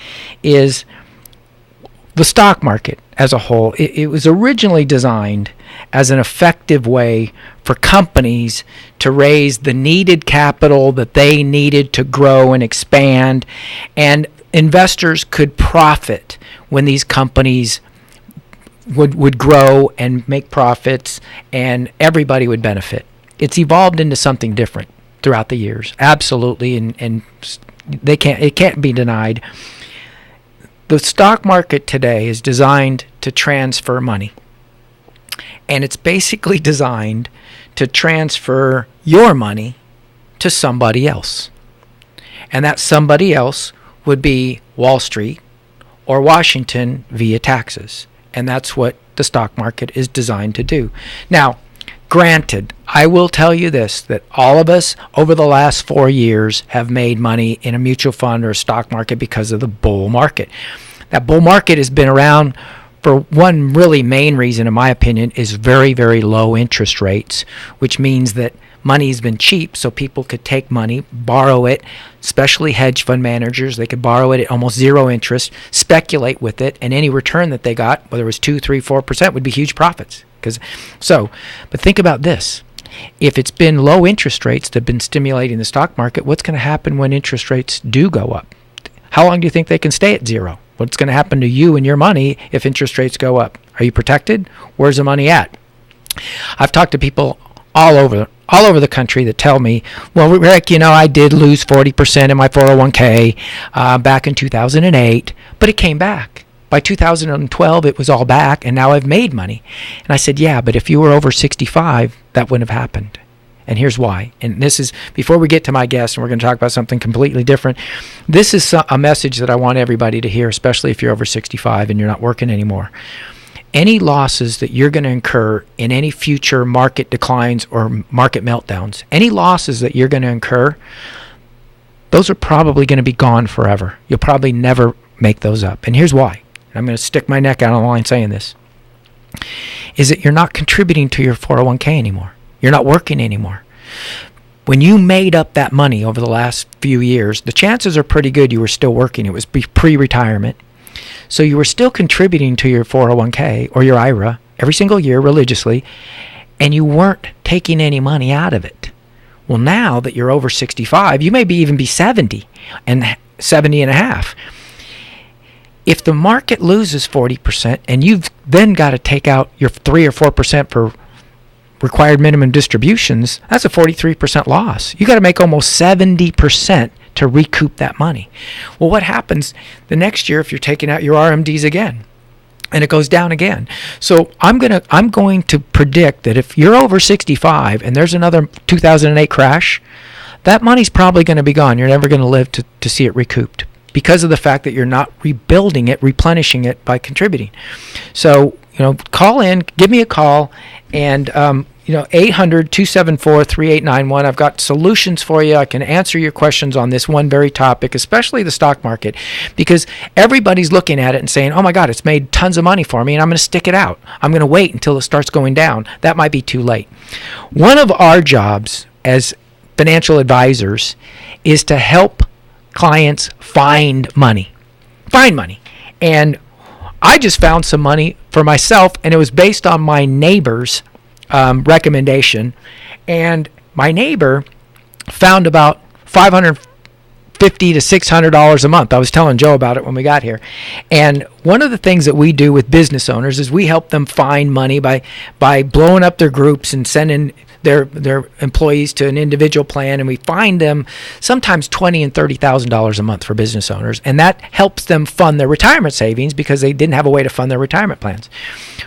J: is the stock market as a whole. It was originally designed as an effective way for companies to raise the needed capital that they needed to grow and expand, and investors could profit when these companies would grow and make profits, and everybody would benefit. It's evolved into something different throughout the years, absolutely, and it can't be denied. The stock market today is designed to transfer money. And it's basically designed to transfer your money to somebody else. And that somebody else would be Wall Street or Washington via taxes. And that's what the stock market is designed to do. Now, granted, I will tell you this, that all of us over the last 4 years have made money in a mutual fund or a stock market because of the bull market. That bull market has been around for one really main reason, in my opinion, is very, very low interest rates, which means that money's been cheap, so people could take money, borrow it, especially hedge fund managers. They could borrow it at almost zero interest, speculate with it, and any return that they got, whether it was 2, 3, 4%, would be huge profits. But think about this. if it's been low interest rates that have been stimulating the stock market, what's going to happen when interest rates do go up? How long do you think they can stay at zero? What's going to happen to you and your money if interest rates go up? Are you protected? Where's the money at? I've talked to people all over the country that tell me, well, Rick, I did lose 40% in my 401k back in 2008, but it came back. By 2012, it was all back, and now I've made money. And I said, yeah, but if you were over 65, that wouldn't have happened. And here's why. And this is, before we get to my guest, and we're going to talk about something completely different, this is a message that I want everybody to hear, especially if you're over 65 and you're not working anymore. Any losses that you're going to incur in any future market declines or market meltdowns, any losses that you're going to incur, those are probably going to be gone forever. You'll probably never make those up. And here's why. I'm going to stick my neck out on the line saying this, is that you're not contributing to your 401k anymore. You're not working anymore. When you made up that money over the last few years, the chances are pretty good you were still working. It was pre-retirement. So you were still contributing to your 401k or your IRA every single year religiously, and you weren't taking any money out of it. Well, now that you're over 65, you may even be 70 and 70 and a half. If the market loses 40% and you've then got to take out your 3 or 4% for required minimum distributions, that's a 43% loss. You got to make almost 70% to recoup that money. Well, what happens the next year if you're taking out your RMDs again and it goes down again? So I'm going to predict that if you're over 65 and there's another 2008 crash, that money's probably going to be gone. You're never going to live to see it recouped because of the fact that you're not rebuilding it, replenishing it by contributing. So, call in, give me a call, and 800-274-3891. I've got solutions for you. I can answer your questions on this one very topic, especially the stock market, because everybody's looking at it and saying, oh my God, it's made tons of money for me, and I'm going to stick it out. I'm going to wait until it starts going down. That might be too late. One of our jobs as financial advisors is to help clients find money. And I just found some money for myself, and it was based on my neighbor's recommendation. And my neighbor found about $550 to $600 a month. I was telling Joe about it when we got here. And one of the things that we do with business owners is we help them find money by blowing up their groups and sending their employees to an individual plan, and we find them sometimes $20,000 and $30,000 a month for business owners, and that helps them fund their retirement savings because they didn't have a way to fund their retirement plans.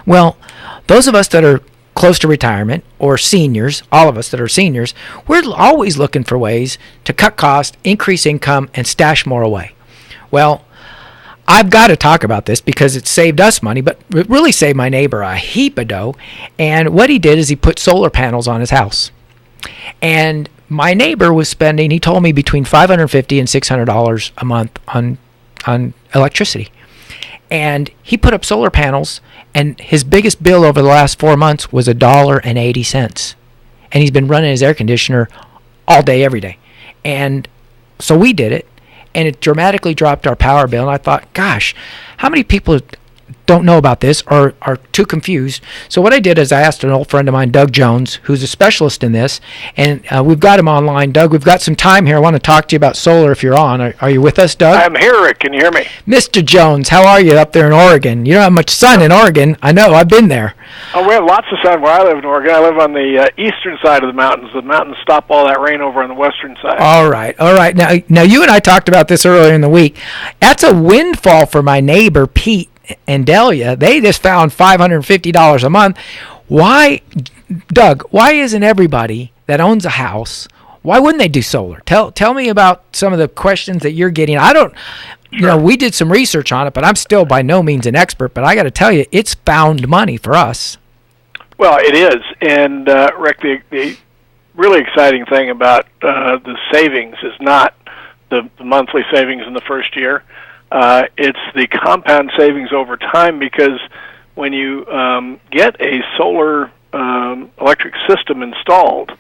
J: Well, those of us that are close to retirement or seniors, all of us that are seniors, we're always looking for ways to cut costs, increase income, and stash more away. Well, I've got to talk about this because it saved us money, but it really saved my neighbor a heap of dough. And what he did is he put solar panels on his house. And my neighbor was spending, he told me, between $550 and $600 a month on electricity. And he put up solar panels, and his biggest bill over the last 4 months was $1.80. And he's been running his air conditioner all day, every day. And so we did it. And it dramatically dropped our power bill. And I thought, gosh, how many people don't know about this or are too confused? So what I did is I asked an old friend of mine, Doug Jones, who's a specialist in this, and we've got him online. Doug, we've got some time here. I want to talk to you about solar if you're on. Are you with us, Doug?
N: I'm here, Rick. Can you hear me?
J: Mr. Jones, how are you up there in Oregon? You don't have much sun in Oregon. I know. I've been there.
N: Oh, we have lots of sun where I live in Oregon. I live on the eastern side of the mountains. The mountains stop all that rain over on the western side.
J: All right. Now you and I talked about this earlier in the week. That's a windfall for my neighbor, Pete and Delia. They just found $550 a month. Why, Doug, why isn't everybody that owns a house, why wouldn't they do solar? Tell me about some of the questions that you're getting. We did some research on it, but I'm still by no means an expert, but I got to tell you, it's found money for us.
N: Well, it is. And, Rick, the really exciting thing about the savings is not the monthly savings in the first year. It's the compound savings over time, because when you get a solar electric system installed,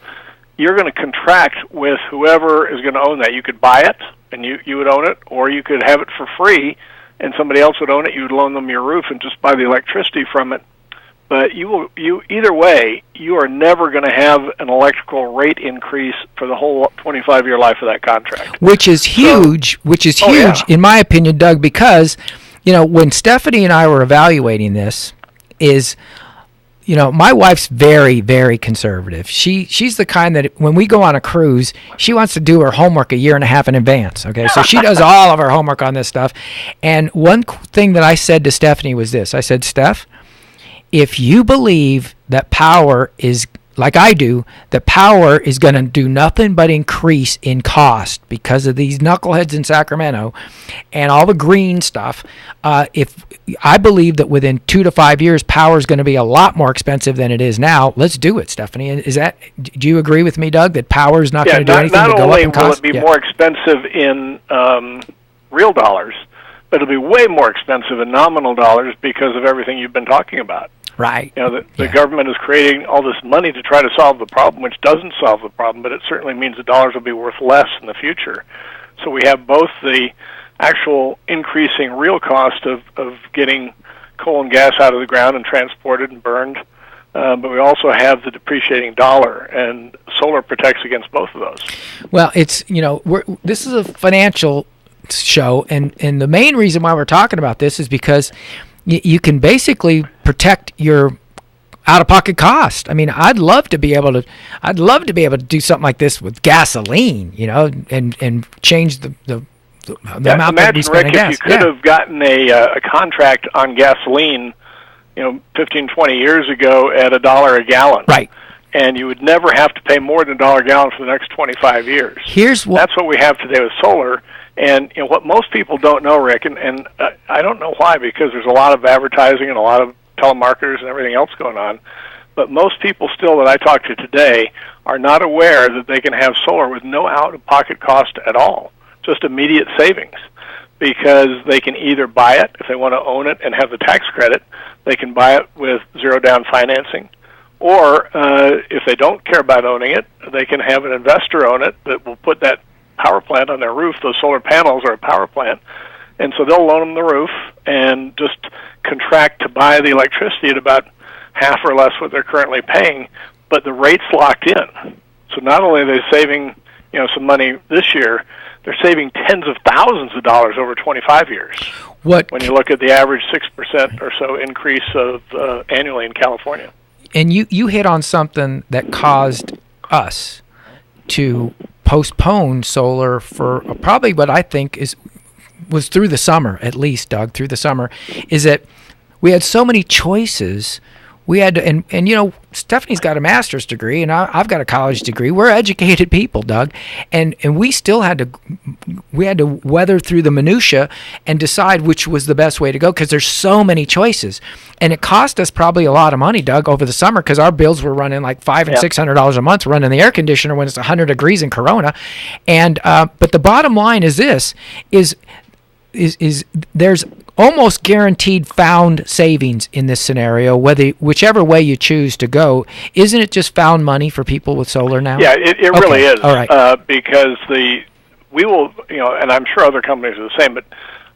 N: you're going to contract with whoever is going to own that. You could buy it, and you would own it, or you could have it for free, and somebody else would own it. You would loan them your roof and just buy the electricity from it. But you either way, you are never going to have an electrical rate increase for the whole 25-year life of that contract.
J: Which is huge. In my opinion, Doug, because when Stephanie and I were evaluating this, my wife's very, very conservative. She's the kind that when we go on a cruise, she wants to do her homework a year and a half in advance. Okay, so she does all of her homework on this stuff. And one thing that I said to Stephanie was this: I said, Steph, if you believe that power is, like I do, that power is going to do nothing but increase in cost because of these knuckleheads in Sacramento and all the green stuff, if I believe that within 2 to 5 years, power is going to be a lot more expensive than it is now, let's do it, Stephanie. Do you agree with me, Doug, that power is not going to do anything to go up in cost?
N: Not only will it be more expensive in real dollars, but it'll be way more expensive in nominal dollars because of everything you've been talking about.
J: Right.
N: The government is creating all this money to try to solve the problem, which doesn't solve the problem, but it certainly means the dollars will be worth less in the future. So we have both the actual increasing real cost of getting coal and gas out of the ground and transported and burned, but we also have the depreciating dollar, and solar protects against both of those.
J: Well, it's, this is a financial show, and the main reason why we're talking about this is because you can basically protect your out-of-pocket cost. I mean, I'd love to be able to do something like this with gasoline, and change the amount that we spend on gas.
N: If you could have gotten a contract on gasoline, 15, 20 years ago at $1 a gallon.
J: Right.
N: And you would never have to pay more than $1 a gallon for the next 25 years. That's what we have today with solar. And what most people don't know, Rick, and I don't know why, because there's a lot of advertising and a lot of telemarketers and everything else going on, but most people still that I talk to today are not aware that they can have solar with no out-of-pocket cost at all, just immediate savings, because they can either buy it if they want to own it and have the tax credit, they can buy it with zero-down financing, or if they don't care about owning it, they can have an investor own it that will put that power plant on their roof. Those solar panels are a power plant, and so they'll loan them the roof and just contract to buy the electricity at about half or less what they're currently paying, but the rate's locked in. So not only are they saving some money this year, they're saving tens of thousands of dollars over 25 years. When you look at the average 6% or so increase of annually in California.
J: And you hit on something that caused us to postpone solar for probably what I think was through the summer, at least, Doug, through the summer, is that we had so many choices. We had to, and Stephanie's got a master's degree, and I've got a college degree. We're educated people, Doug, and we still had to weather through the minutia and decide which was the best way to go, because there's so many choices, and it cost us probably a lot of money, Doug, over the summer, because our bills were running like $500 and $600 a month running the air conditioner when it's 100 degrees in Corona, and but the bottom line is this: is there's almost guaranteed found savings in this scenario, whichever way you choose to go. Isn't it just found money for people with solar now?
N: Yeah, it really is.
J: All right.
N: Because we will, and I'm sure other companies are the same, but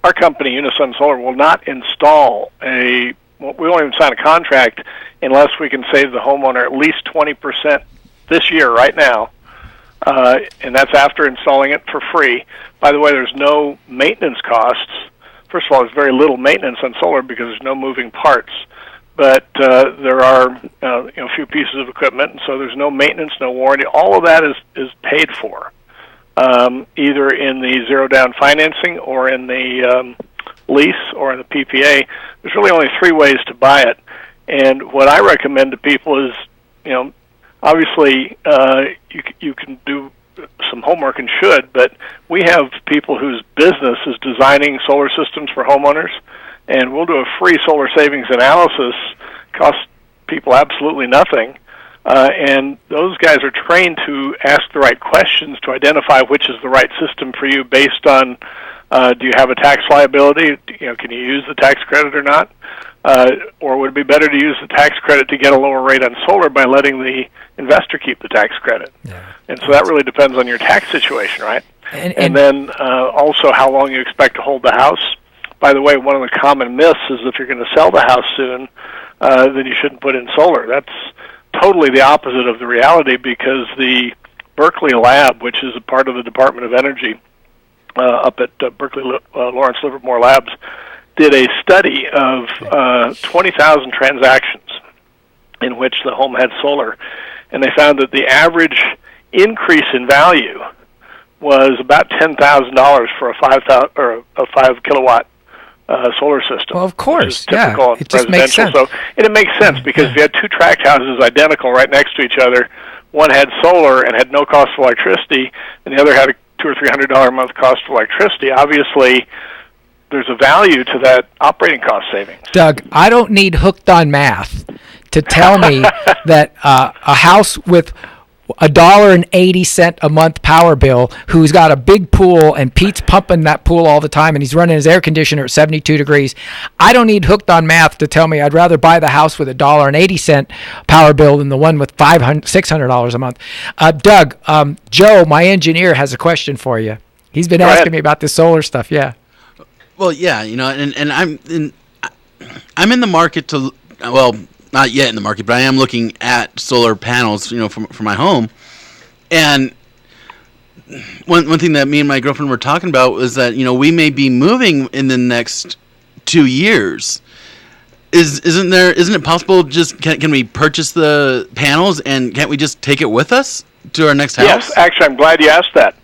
N: our company, Unison Solar, will not install we won't even sign a contract unless we can save the homeowner at least 20% this year, right now. And that's after installing it for free. By the way, there's no maintenance costs. First of all, there's very little maintenance on solar because there's no moving parts. But there are a few pieces of equipment, and so there's no maintenance, no warranty. All of that is paid for, either in the zero-down financing or in the lease or in the PPA. There's really only 3 ways to buy it. And what I recommend to people is, obviously, you can do some homework and should, but we have people whose business is designing solar systems for homeowners, and we'll do a free solar savings analysis. Costs people absolutely nothing, and those guys are trained to ask the right questions to identify which is the right system for you based on do you have a tax liability? Can you use the tax credit or not? Or would it be better to use the tax credit to get a lower rate on solar by letting the investor keep the tax credit? Yeah. And so that really depends on your tax situation, right? And then also how long you expect to hold the house. By the way, one of the common myths is if you're going to sell the house soon, then you shouldn't put in solar. That's totally the opposite of the reality, because the Berkeley lab, which is a part of the Department of Energy up at Berkeley Lawrence Livermore Labs, did a study of 20,000 transactions in which the home had solar, and they found that the average increase in value was about $10,000 for a 5 kilowatt solar system.
J: Well, of course,
N: typical
J: it just makes sense.
N: So, and it makes sense because if you had two tract houses identical right next to each other, one had solar and had no cost of electricity, and the other had a $200 or $300 a month cost of electricity. Obviously, there's a value to that operating cost savings.
J: Doug, I don't need hooked on math to tell me that a house with $1.80 a month power bill, who's got a big pool and Pete's pumping that pool all the time and he's running his air conditioner at 72 degrees. I don't need hooked on math to tell me I'd rather buy the house with $1.80 power bill than the one with $600 a month. Doug, Joe, my engineer, has a question for you. He's been asking me about this solar stuff. Yeah.
O: Well, yeah, and I'm in the market to, not yet in the market, but I am looking at solar panels, for my home. And one thing that me and my girlfriend were talking about was that, we may be moving in the next 2 years. Isn't it possible can we purchase the panels and can't we just take it with us to our next house?
N: Yes, actually, I'm glad you asked that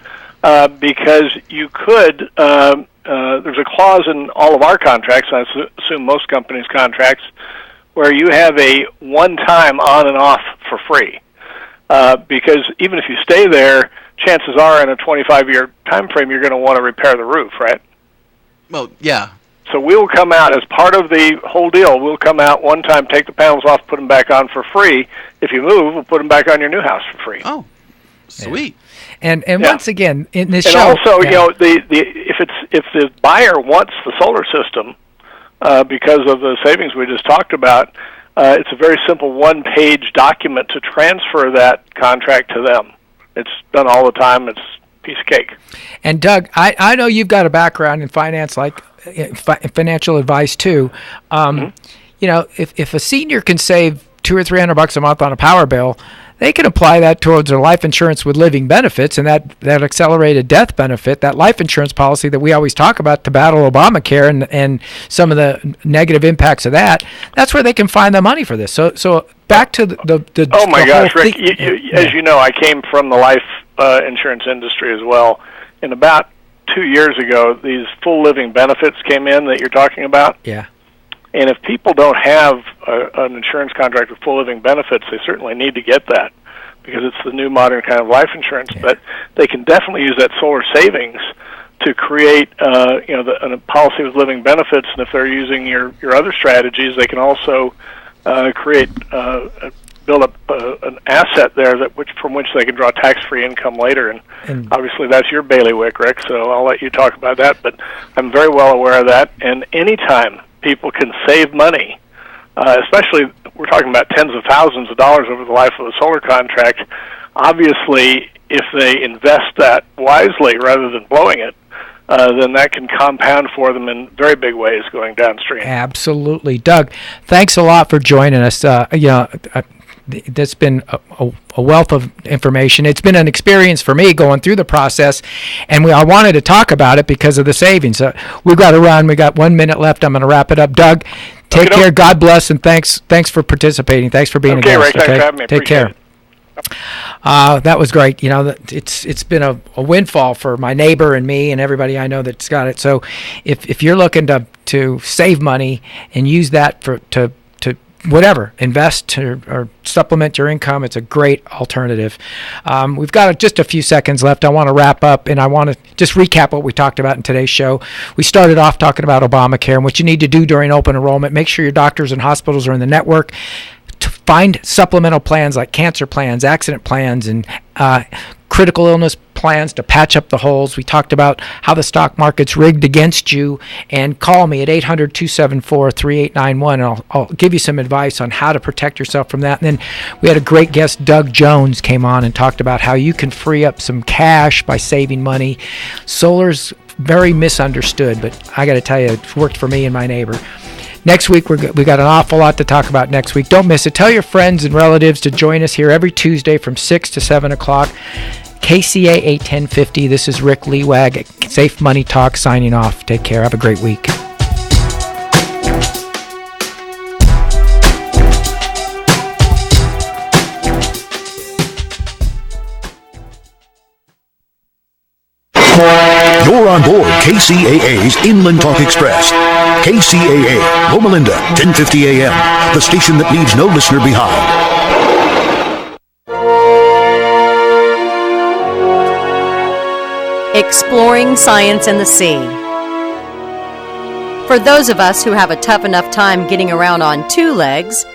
N: because you could. There's a clause in all of our contracts, and I assume most companies' contracts, where you have a one-time on and off for free. Because even if you stay there, chances are in a 25-year time frame you're going to want to repair the roof, right?
O: Well, yeah.
N: So we'll come out as part of the whole deal. We'll come out one time, take the panels off, put them back on for free. If you move, we'll put them back on your new house for free.
O: Oh, sweet.
J: And once again, in this
N: and
J: show,
N: also, if the buyer wants the solar system because of the savings we just talked about, it's a very simple one-page document to transfer that contract to them. It's done all the time. It's a piece of cake.
J: And Doug, I know you've got a background in finance, like financial advice too. If a senior can save $200 or $300 a month on a power bill, they can apply that towards their life insurance with living benefits, and that accelerated death benefit, that life insurance policy that we always talk about to battle Obamacare and some of the negative impacts of that. That's where they can find the money for this. So back to the
N: oh my gosh, Rick!
J: Yeah.
N: As you know, I came from the life insurance industry as well. And about 2 years ago, these full living benefits came in that you're talking about.
J: Yeah.
N: And if people don't have an insurance contract with full living benefits, they certainly need to get that because it's the new modern kind of life insurance. Yeah. But they can definitely use that solar savings to create, a policy with living benefits. And if they're using your other strategies, they can also build up an asset there from which they can draw tax-free income later. And obviously that's your bailiwick, Rick. So I'll let you talk about that. But I'm very well aware of that. And anytime people can save money, especially we're talking about tens of thousands of dollars over the life of a solar contract. Obviously, if they invest that wisely rather than blowing it, then that can compound for them in very big ways going downstream.
J: Absolutely. Doug, thanks a lot for joining us. That's been a wealth of information. It's been an experience for me going through the process, and I wanted to talk about it because of the savings. We've got to run. We got 1 minute left. I'm going to wrap it up. Doug, take care. God bless, and thanks for participating. Thanks for being a guest.
N: Ray, thanks for having me.
J: Take care. That was great. It's been a windfall for my neighbor and me and everybody I know that's got it. So if you're looking to save money and use that to whatever, invest or supplement your income, it's a great alternative. We've got just a few seconds left. I want to wrap up, and I want to just recap what we talked about in today's show. We started off talking about Obamacare and what you need to do during open enrollment. Make sure your doctors and hospitals are in the network. To find supplemental plans like cancer plans, accident plans, and critical illness plans to patch up the holes. We talked about how the stock market's rigged against you, and call me at 800-274-3891 and I'll give you some advice on how to protect yourself from that. And then we had a great guest, Doug Jones, came on and talked about how you can free up some cash by saving money. Solar's very misunderstood, but I got to tell you, it's worked for me and my neighbor. Next week, we got an awful lot to talk about next week. Don't miss it. Tell your friends and relatives to join us here every Tuesday from 6 to 7 o'clock. KCA 81050. This is Rick Lewag, Safe Money Talk, signing off. Take care. Have a great week.
P: You're on board KCAA's Inland Talk Express. KCAA, Loma Linda, 1050 AM, the station that leaves no listener behind.
A: Exploring science and the sea. For those of us who have a tough enough time getting around on two legs,